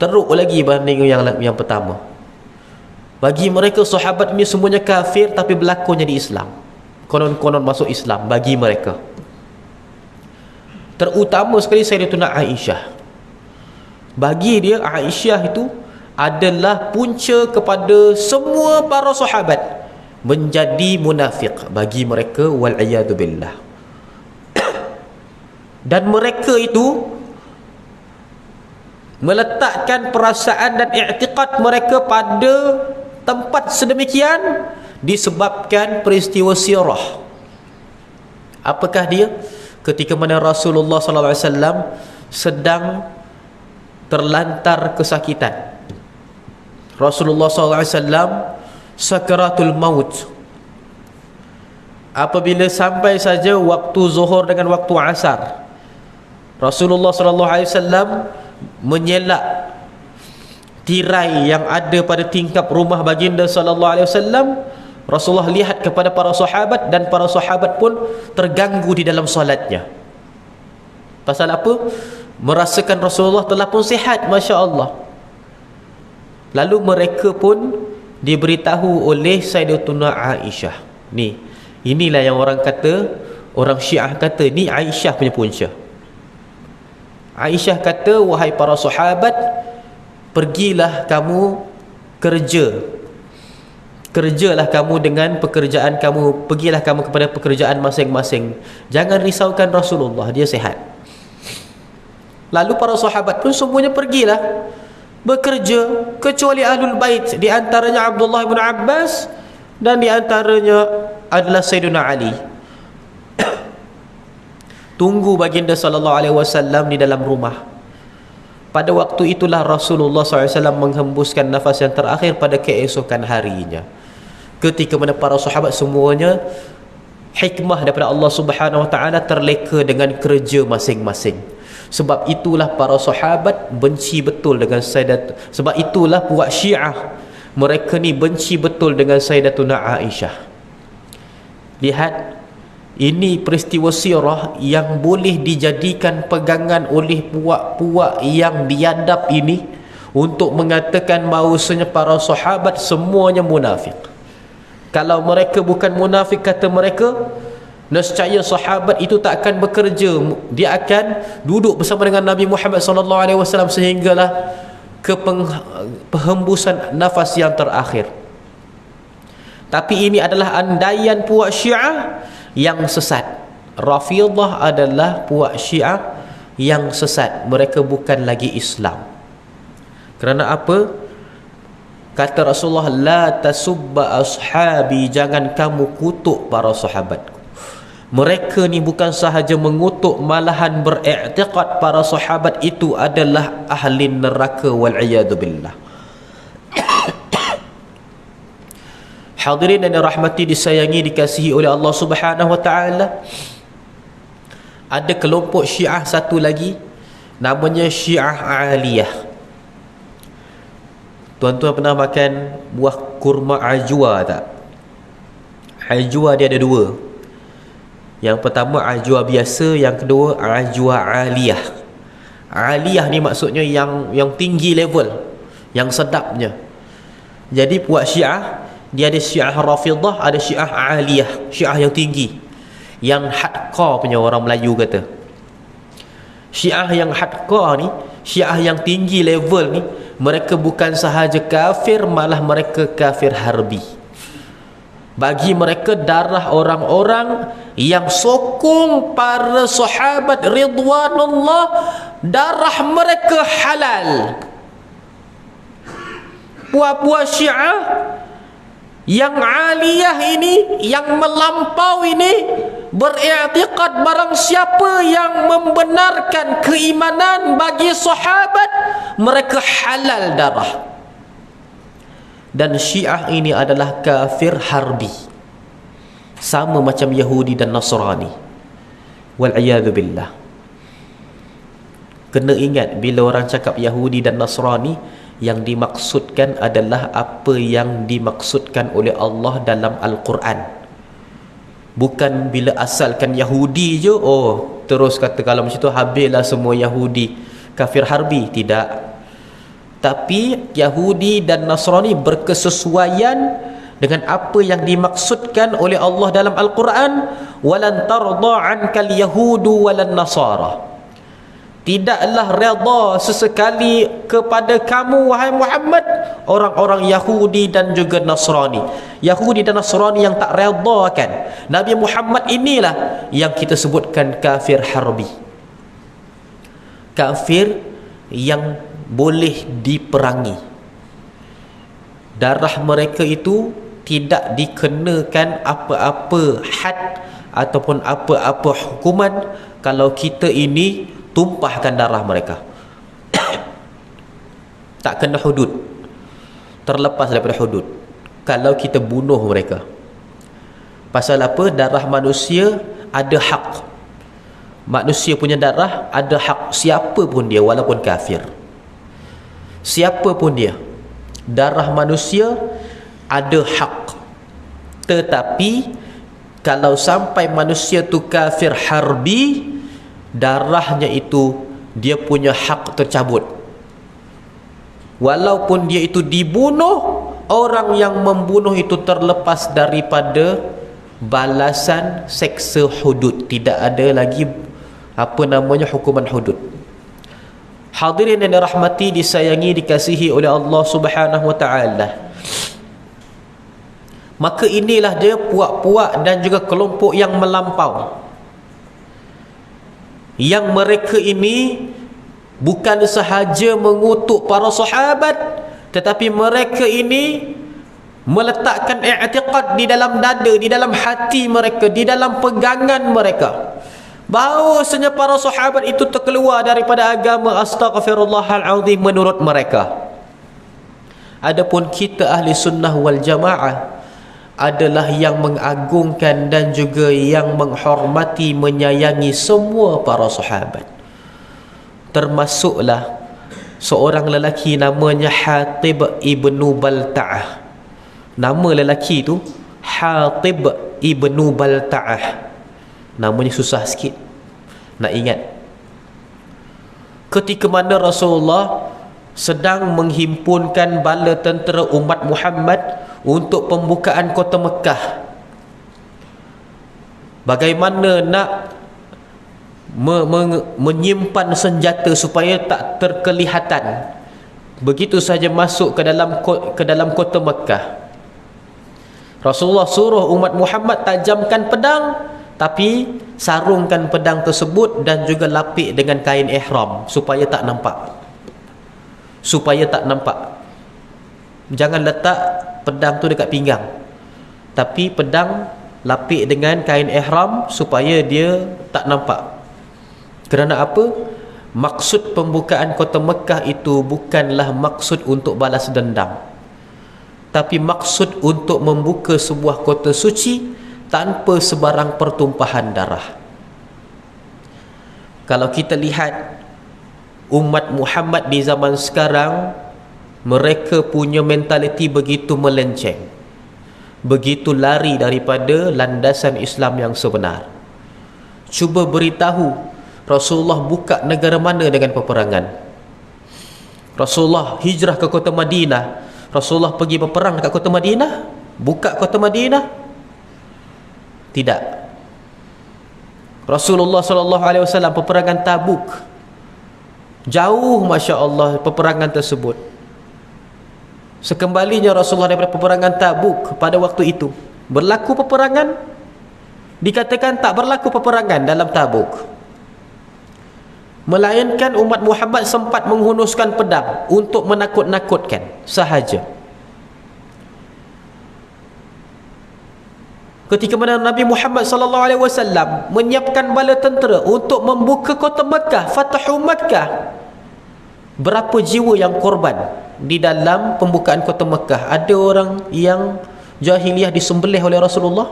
Teruk lagi banding yang pertama. Bagi mereka sahabat ini semuanya kafir, tapi berlakunya di Islam. Konon-konon masuk Islam bagi mereka. Terutama sekali Sayyidatuna Aisyah. Bagi dia Aisyah itu adalah punca kepada semua para sahabat menjadi munafik bagi mereka, wal'iyadu billah. Dan mereka itu meletakkan perasaan dan i'tiqad mereka pada tempat sedemikian disebabkan peristiwa sirah. Apakah dia? Ketika mana Rasulullah sallallahu alaihi wasallam sedang terlantar kesakitan. Rasulullah sallallahu alaihi wasallam sakaratul maut. Apabila sampai saja waktu zuhur dengan waktu asar, Rasulullah sallallahu alaihi wasallam menyelak tirai yang ada pada tingkap rumah baginda sallallahu alaihi wasallam. Rasulullah lihat kepada para sahabat dan para sahabat pun terganggu di dalam solatnya. Pasal apa? Merasakan Rasulullah telah pun sihat, masya-Allah. Lalu mereka pun diberitahu oleh Sayyidatuna Aisyah. Inilah yang orang kata, orang Syiah kata ni Aisyah punya punca. Aisyah kata, wahai para sahabat, pergilah kamu kerjalah kamu dengan pekerjaan kamu, pergilah kamu kepada pekerjaan masing-masing, jangan risaukan Rasulullah, dia sihat. Lalu para sahabat pun semuanya pergilah bekerja, kecuali Ahlul Bait, di antaranya Abdullah bin Abbas dan di antaranya adalah Sayyidina Ali. Tunggu baginda sallallahu alaihi wasallam di dalam rumah. Pada waktu itulah Rasulullah SAW menghembuskan nafas yang terakhir pada keesokan harinya. Ketika mana para sahabat semuanya hikmah daripada Allah Subhanahu Wa Taala terleka dengan kerja masing-masing. Sebab itulah para sahabat benci betul dengan sebab itulah puak Syiah, mereka ni benci betul dengan Sayyidatuna Aisyah. Lihat, ini peristiwa sirah yang boleh dijadikan pegangan oleh puak-puak yang biadab ini untuk mengatakan bahawasanya para sahabat semuanya munafik. Kalau mereka bukan munafik, kata mereka, nescaya sahabat itu tak akan bekerja, dia akan duduk bersama dengan Nabi Muhammad SAW sehinggalah ke penghembusan nafas yang terakhir. Tapi ini adalah andaian puak Syiah yang sesat. Rafidah adalah puak Syiah yang sesat. Mereka bukan lagi Islam. Kerana apa? Kata Rasulullah, la tasubba ashabi, jangan kamu kutuk para sahabatku. Mereka ni bukan sahaja mengutuk, malahan beriktikad para sahabat itu adalah ahli neraka, wal'iyadu billah. Hadirin dan dirahmati, disayangi, dikasihi oleh Allah Subhanahu Wa Taala, ada kelompok Syiah satu lagi, namanya Syiah Aliyah. Tuan-tuan pernah makan buah kurma ajwa tak? Ajwa dia ada dua. Yang pertama ajwa biasa, yang kedua ajwa aliyah. Aliyah ni maksudnya yang tinggi level, yang sedapnya. Jadi buat Syiah, dia ada Syiah Rafidah, ada Syiah aliyah, Syiah yang tinggi, yang hardcore punya, orang Melayu kata. Syiah yang hardcore ni, Syiah yang tinggi level ni, mereka bukan sahaja kafir, malah mereka kafir harbi. Bagi mereka darah orang-orang yang sokong para sahabat ridwanullah, darah mereka halal. Puak-puak Syiah yang aliyah ini, yang melampau ini, beriktikad barang siapa yang membenarkan keimanan bagi sahabat, mereka halal darah. Dan Syiah ini adalah kafir harbi, sama macam Yahudi dan Nasrani. Wal'iyadhu billah. Kena ingat, bila orang cakap Yahudi dan Nasrani, yang dimaksudkan adalah apa yang dimaksudkan oleh Allah dalam Al-Quran. Bukan bila asalkan Yahudi je, oh terus kata kalau macam tu habislah semua Yahudi kafir harbi. Tidak. Tapi Yahudi dan Nasrani berkesesuaian dengan apa yang dimaksudkan oleh Allah dalam Al-Quran. Walan tarda ankal yahudu walan nasara. Tidaklah redha sesekali kepada kamu wahai Muhammad orang-orang Yahudi dan juga Nasrani. Yahudi dan Nasrani yang tak redhakan Nabi Muhammad, inilah yang kita sebutkan kafir harbi. Kafir yang boleh diperangi. Darah mereka itu tidak dikenakan apa-apa had ataupun apa-apa hukuman kalau kita ini tumpahkan darah mereka. Tak kena hudud, terlepas daripada hudud kalau kita bunuh mereka. Pasal apa? Darah manusia ada hak. Manusia punya darah ada hak, siapa pun dia, walaupun kafir, siapa pun dia, darah manusia ada hak. Tetapi kalau sampai manusia tu kafir harbi, darahnya itu dia punya hak tercabut. Walaupun dia itu dibunuh, orang yang membunuh itu terlepas daripada balasan seksa hudud. Tidak ada lagi apa namanya hukuman hudud. Hadirin yang dirahmati, disayangi, dikasihi oleh Allah Subhanahu wa taala. Maka inilah dia puak-puak dan juga kelompok yang melampau, yang mereka ini bukan sahaja mengutuk para sahabat, tetapi mereka ini meletakkan i'tiqad di dalam dada, di dalam hati mereka, di dalam pegangan mereka, bahawasanya para sahabat itu terkeluar daripada agama. Astaghfirullahalazim menurut mereka. Adapun kita ahli sunnah wal jamaah adalah yang mengagungkan dan juga yang menghormati, menyayangi semua para sahabat. Termasuklah seorang lelaki namanya Hatib ibnu Balta'ah. Nama lelaki itu Hatib ibnu Balta'ah. Namanya susah sikit nak ingat. Ketika mana Rasulullah sedang menghimpunkan bala tentera umat Muhammad untuk pembukaan kota Mekah, bagaimana nak menyimpan senjata supaya tak terkelihatan, begitu saja masuk ke dalam kota Mekah. Rasulullah suruh umat Muhammad tajamkan pedang, tapi sarungkan pedang tersebut dan juga lapik dengan kain ihram supaya tak nampak. Jangan letak pedang tu dekat pinggang, tapi pedang lapik dengan kain ihram supaya dia tak nampak. Kerana apa? Maksud pembukaan kota Mekah itu bukanlah maksud untuk balas dendam, tapi maksud untuk membuka sebuah kota suci tanpa sebarang pertumpahan darah. Kalau kita lihat umat Muhammad di zaman sekarang, mereka punya mentaliti begitu melenceng. begitu lari daripada landasan Islam yang sebenar. Cuba beritahu Rasulullah buka negara mana dengan peperangan? Rasulullah hijrah ke kota Madinah, Rasulullah pergi berperang dekat kota Madinah? Buka kota Madinah? Tidak. Rasulullah SAW peperangan Tabuk, jauh Masya Allah peperangan tersebut. Sekembalinya Rasulullah daripada peperangan Tabuk, pada waktu itu berlaku peperangan? Dikatakan tak berlaku peperangan dalam Tabuk, melainkan umat Muhammad sempat menghunuskan pedang untuk menakut-nakutkan sahaja. Ketika mana Nabi Muhammad SAW menyiapkan bala tentera untuk membuka kota Mekah, Fathu Mekah, berapa jiwa yang korban di dalam pembukaan kota Mekah? Ada orang yang jahiliyah disembelih oleh Rasulullah?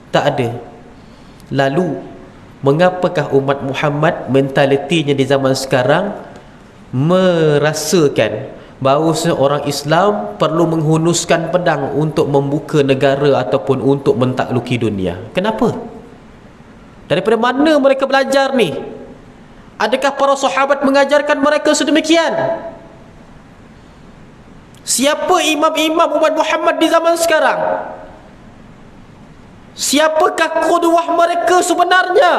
Tak ada. Lalu mengapakah umat Muhammad mentalitinya di zaman sekarang merasakan bahawa orang Islam perlu menghunuskan pedang untuk membuka negara ataupun untuk mentakluki dunia? Kenapa? Daripada mana mereka belajar ni? Adakah para sahabat mengajarkan mereka sedemikian? Siapa imam-imam umat Muhammad di zaman sekarang? Siapakah qudwah mereka sebenarnya?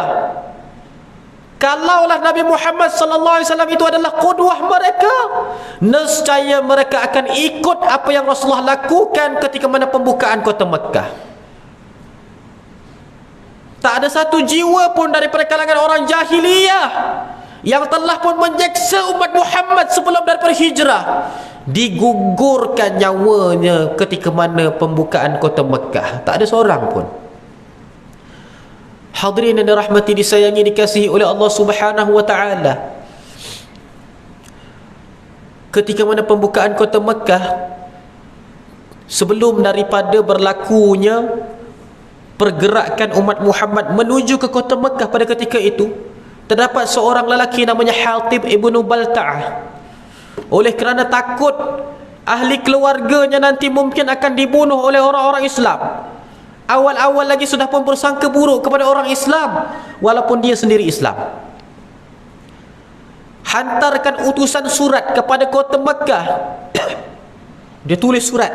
Kalaulah Nabi Muhammad SAW itu adalah qudwah mereka, nescaya mereka akan ikut apa yang Rasulullah lakukan ketika mana pembukaan kota Mekah. Tak ada satu jiwa pun daripada kalangan orang jahiliyah yang telah pun menyeksa umat Muhammad sebelum daripada hijrah digugurkan nyawanya ketika mana pembukaan kota Mekah. Tak ada seorang pun. Hadirin yang dirahmati, disayangi, dikasihi oleh Allah Subhanahu wa taala, ketika mana pembukaan kota Mekah, sebelum daripada berlakunya pergerakan umat Muhammad menuju ke kota Mekah pada ketika itu, terdapat seorang lelaki namanya Hatib ibnu Balta'ah. Oleh kerana takut ahli keluarganya nanti mungkin akan dibunuh oleh orang-orang Islam, awal-awal lagi sudah pun bersangka buruk kepada orang Islam, walaupun dia sendiri Islam. Hantarkan utusan surat kepada kota Mekah. Dia tulis surat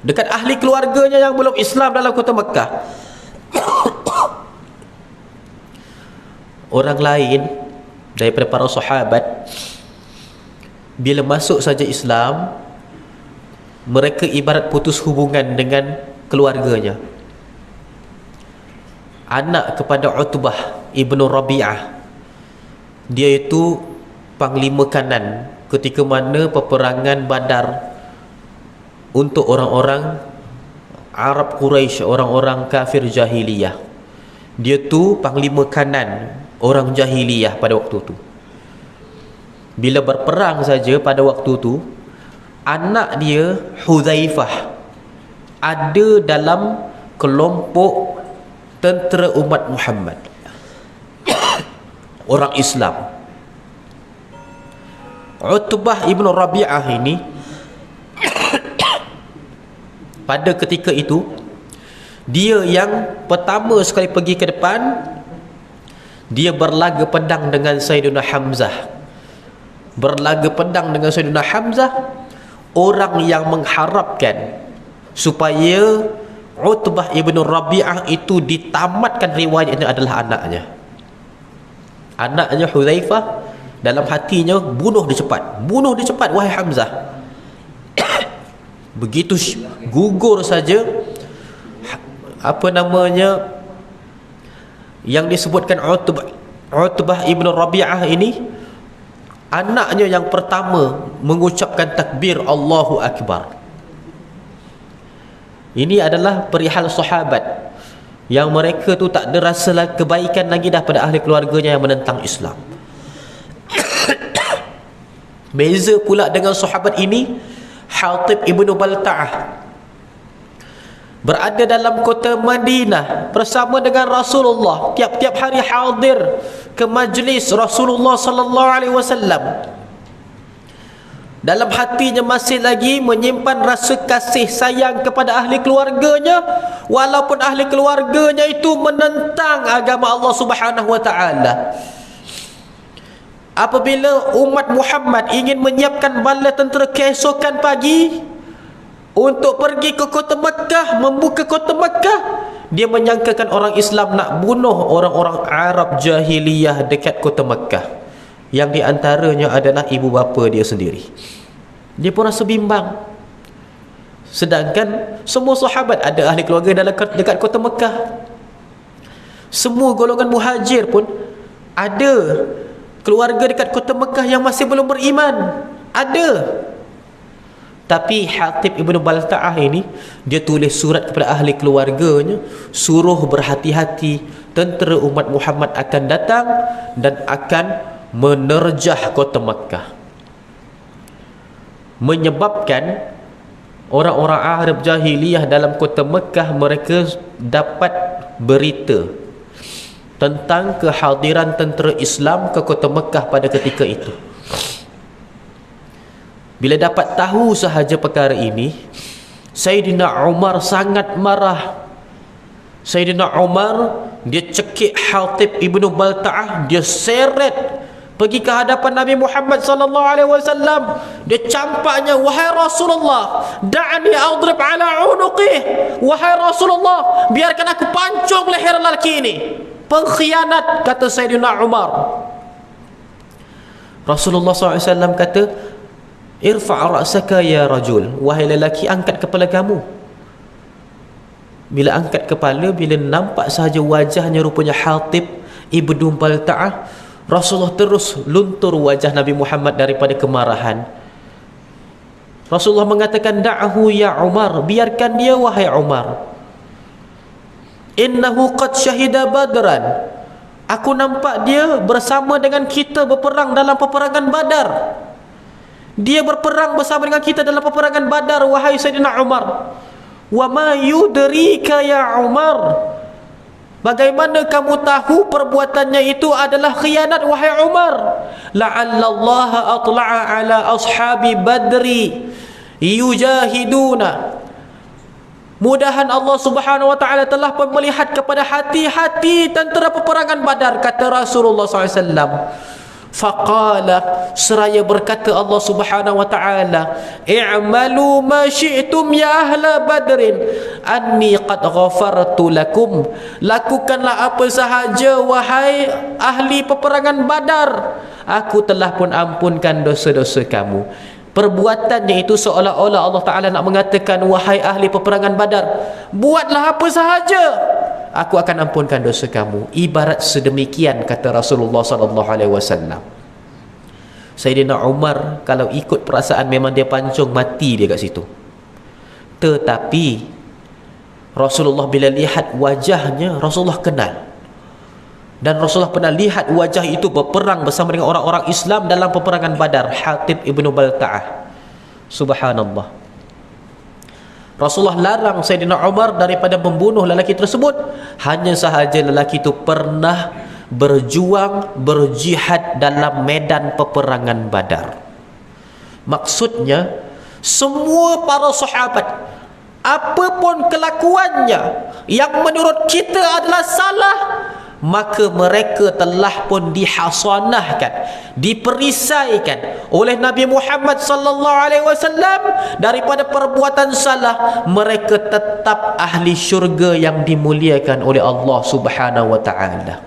dekat ahli keluarganya yang belum Islam dalam kota Mekah. Orang lain daripada para sahabat, bila masuk saja Islam, mereka ibarat putus hubungan dengan keluarganya. Anak kepada Utbah ibnu Rabi'ah, dia itu panglima kanan ketika mana peperangan Badar untuk orang-orang Arab Quraisy, orang-orang kafir jahiliyah. Dia tu panglima kanan orang jahiliyah pada waktu tu. Bila berperang saja pada waktu tu, anak dia Hudzaifah ada dalam kelompok tentera umat Muhammad, orang Islam. Utbah ibnu Rabi'ah ini pada ketika itu dia yang pertama sekali pergi ke depan. Dia berlaga pedang dengan Sayyidina Hamzah. Berlaga pedang dengan Sayyidina Hamzah, orang yang mengharapkan supaya Utbah ibnu Rabi'ah itu ditamatkan riwayatnya adalah anaknya. Anaknya Hudzaifah dalam hatinya, bunuh dia cepat wahai Hamzah. Begitu gugur saja apa namanya yang disebutkan Utbah ibnu Rabi'ah ini, anaknya yang pertama mengucapkan takbir Allahu Akbar. Ini adalah perihal sahabat yang mereka tu tak ada rasa kebaikan lagi dah pada ahli keluarganya yang menentang Islam. Beza pula dengan sahabat ini, Hatib ibnu Balta'ah berada dalam kota Madinah bersama dengan Rasulullah, tiap-tiap hari hadir ke majlis Rasulullah sallallahu alaihi wasallam. dalam hatinya masih lagi menyimpan rasa kasih sayang kepada ahli keluarganya, walaupun ahli keluarganya itu menentang agama Allah Subhanahu wa taala. Apabila umat Muhammad ingin menyiapkan bala tentera keesokan pagi untuk pergi ke kota Mekah, membuka kota Mekah, dia menyangkakan orang Islam nak bunuh orang-orang Arab jahiliyah dekat kota Mekah, yang diantaranya adalah ibu bapa dia sendiri. Dia pun rasa bimbang. Sedangkan semua sahabat ada ahli keluarga dalam dekat kota Mekah. Semua golongan muhajir pun ada keluarga dekat kota Mekah yang masih belum beriman. Ada. Tapi Hatib Ibn Balta'ah ini, dia tulis surat kepada ahli keluarganya, suruh berhati-hati, tentera umat Muhammad akan datang dan akan menerjah kota Mekah. Menyebabkan orang-orang Arab jahiliyah dalam kota Mekah, mereka dapat berita tentang kehadiran tentera Islam ke kota Mekah pada ketika itu. Bila dapat tahu sahaja perkara ini, Sayyidina Umar sangat marah. Sayyidina Umar, dia cekik Hatib Ibn Balta'ah, dia seret pergi ke hadapan Nabi Muhammad sallallahu alaihi wasallam. Dia campaknya, "Wahai Rasulullah, da'ani adrib ala unuqih." Wahai Rasulullah, biarkan aku pancung leher lelaki ini. Pengkhianat, kata Sayyidina Umar. Rasulullah SAW kata, "Irfa' ra'saka ya rajul." Wahai lelaki, angkat kepala kamu. Bila angkat kepala, bila nampak sahaja wajahnya rupanya Hatib Ibn Balta'ah, Rasulullah terus luntur wajah Nabi Muhammad daripada kemarahan. Rasulullah mengatakan, "Da'hu ya Umar." Biarkan dia, wahai Umar. "Innahu qad syahida Badran." Aku nampak dia bersama dengan kita berperang dalam peperangan Badar. Dia berperang bersama dengan kita dalam peperangan Badar, wahai Sayyidina Umar. "Wa ma yudrika ya Umar." Bagaimana kamu tahu perbuatannya itu adalah khianat, wahai Umar? "La'allallaha atla'a ala ashabi badri yujahiduna." Mudahan Allah Subhanahu wa taala telah melihat kepada hati-hati tentera peperangan Badar, kata Rasulullah SAW. Faqala, seraya berkata Allah Subhanahu wa taala, "I'malu ma syi'tum ya ahla badrin, anni qad ghafartu lakum." Lakukanlah apa sahaja wahai ahli peperangan Badar, aku telah pun ampunkan dosa-dosa kamu. Perbuatannya itu seolah-olah Allah Ta'ala nak mengatakan, wahai ahli peperangan Badar, buatlah apa sahaja, aku akan ampunkan dosa kamu. Ibarat sedemikian, kata Rasulullah SAW. Sayyidina Umar kalau ikut perasaan memang dia pancung mati dia kat situ. Tetapi Rasulullah bila lihat wajahnya, Rasulullah kenal. Dan Rasulullah pernah lihat wajah itu berperang bersama dengan orang-orang Islam dalam peperangan Badar, Hatib Ibn Balta'ah. Subhanallah. Rasulullah larang Sayyidina Umar daripada membunuh lelaki tersebut, hanya sahaja lelaki itu pernah berjuang, berjihad dalam medan peperangan Badar. Maksudnya, semua para sahabat, apapun kelakuannya yang menurut kita adalah salah, maka mereka telah pun dihasanahkan, diperisaikan oleh Nabi Muhammad sallallahu alaihi wasallam daripada perbuatan salah. Mereka tetap ahli syurga yang dimuliakan oleh Allah Subhanahu wa taala.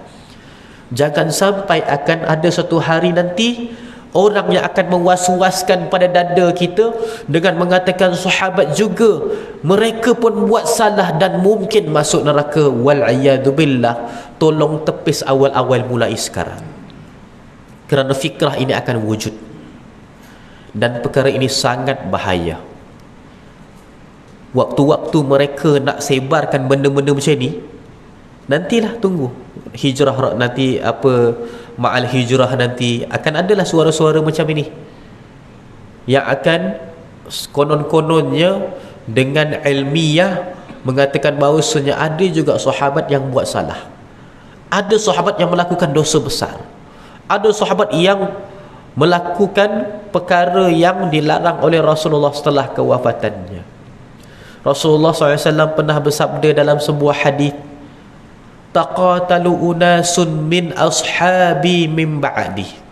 Jangan sampai akan ada satu hari nanti orang yang akan mewas-waskan pada dada kita dengan mengatakan sahabat juga mereka pun buat salah dan mungkin masuk neraka, wal-iyadu billah. Tolong tepis awal-awal mulai sekarang, kerana fikrah ini akan wujud dan perkara ini sangat bahaya. Waktu-waktu mereka nak sebarkan benda-benda macam ni, nantilah tunggu hijrah, nanti apa, ma'al hijrah, nanti akan adalah suara-suara macam ini yang akan konon-kononnya dengan ilmiah mengatakan bahawasanya ada juga sahabat yang buat salah, ada sahabat yang melakukan dosa besar, ada sahabat yang melakukan perkara yang dilarang oleh Rasulullah setelah kewafatannya. Rasulullah SAW pernah bersabda dalam sebuah hadis, taqatalu unasun min ashabi min ba'di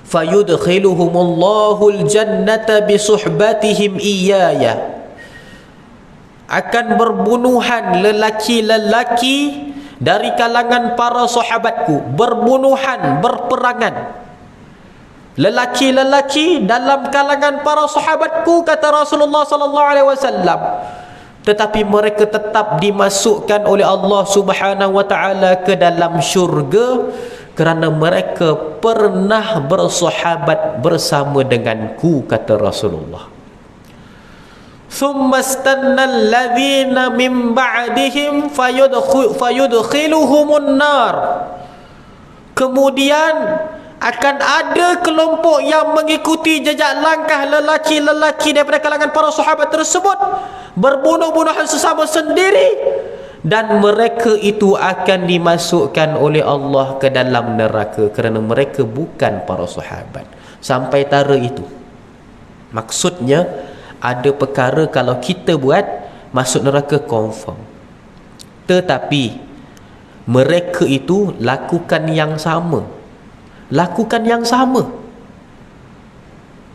fayudkhiluhumullahul jannata bisuhbatihim iyaya. Akan berbunuhan lelaki-lelaki dari kalangan para sahabatku, berbunuhan, berperangan. Lelaki-lelaki dalam kalangan para sahabatku, kata Rasulullah sallallahu alaihi wasallam, tetapi mereka tetap dimasukkan oleh Allah Subhanahu wa taala ke dalam syurga kerana mereka pernah bersahabat bersama denganku, kata Rasulullah. Thumma istanna alladhina min ba'dihim fayudkhiluhumun nar. Kemudian akan ada kelompok yang mengikuti jejak langkah lelaki-lelaki daripada kalangan para sahabat tersebut, berbunuh-bunuhan sesama sendiri, dan mereka itu akan dimasukkan oleh Allah ke dalam neraka kerana mereka bukan para sahabat. Sampai tara itu. Maksudnya ada perkara kalau kita buat masuk neraka confirm, tetapi mereka itu lakukan yang sama,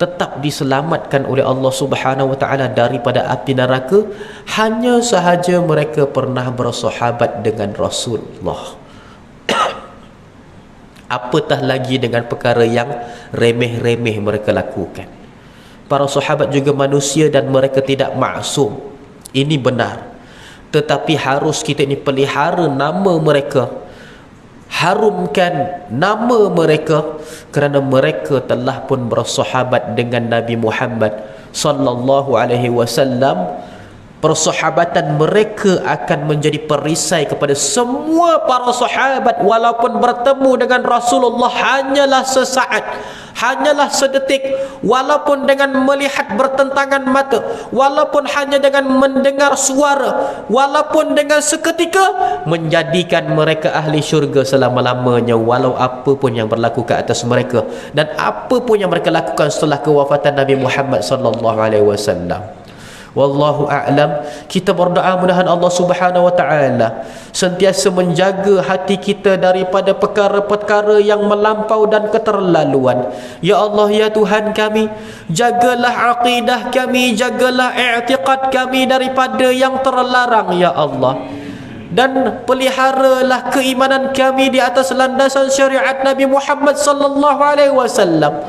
tetap diselamatkan oleh Allah Subhanahu wa taala daripada api neraka, hanya sahaja mereka pernah bersahabat dengan Rasulullah. Apatah lagi dengan perkara yang remeh-remeh mereka lakukan. Para sahabat juga manusia dan mereka tidak maksum. Ini benar. Tetapi harus kita ini pelihara nama mereka, harumkan nama mereka, kerana mereka telah pun bersahabat dengan Nabi Muhammad sallallahu alaihi wasallam. Persahabatan mereka akan menjadi perisai kepada semua para sahabat, walaupun bertemu dengan Rasulullah hanyalah sesaat, hanyalah sedetik, walaupun dengan melihat bertentangan mata, walaupun hanya dengan mendengar suara, walaupun dengan seketika, menjadikan mereka ahli syurga selama-lamanya, walau apa pun yang berlaku ke atas mereka dan apa pun yang mereka lakukan setelah kewafatan Nabi Muhammad sallallahu alaihi wasallam. Wallahu a'lam. Kita berdoa mudahan Allah Subhanahu wa taala sentiasa menjaga hati kita daripada perkara-perkara yang melampau dan keterlaluan. Ya Allah, ya Tuhan kami, jagalah akidah kami, jagalah i'tiqad kami daripada yang terlarang, ya Allah. Dan peliharalah keimanan kami di atas landasan syariat Nabi Muhammad sallallahu alaihi wasallam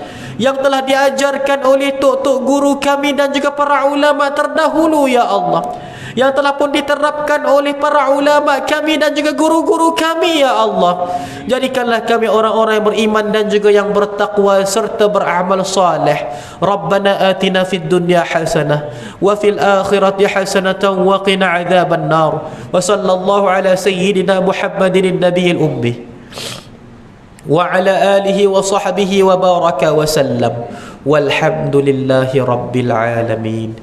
yang telah diajarkan oleh tok-tok guru kami dan juga para ulama terdahulu, ya Allah, yang telah pun diterapkan oleh para ulama kami dan juga guru-guru kami, ya Allah. Jadikanlah kami orang-orang yang beriman dan juga yang bertakwa serta beramal saleh. Rabbana atina fid dunya hasanah wa fil akhirati hasanatan wa qina adzaban nar. Wa sallallahu ala sayyidina Muhammadin nabiyil ummi wa ala alihi wa sahbihi wa baraka wa sallam. Walhamdulillahi rabbil alamin.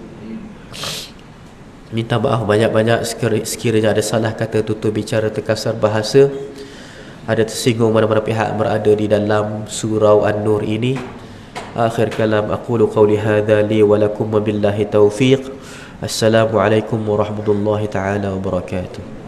Minta maaf banyak-banyak sekiranya ada salah kata, tutur bicara, terkasar bahasa, ada tersinggung mana-mana pihak berada di dalam surau An-Nur ini. Akhir kalam aqulu qawli hadha li wa lakum wa billahi taufiq. Assalamualaikum warahmatullahi taala wabarakatuh.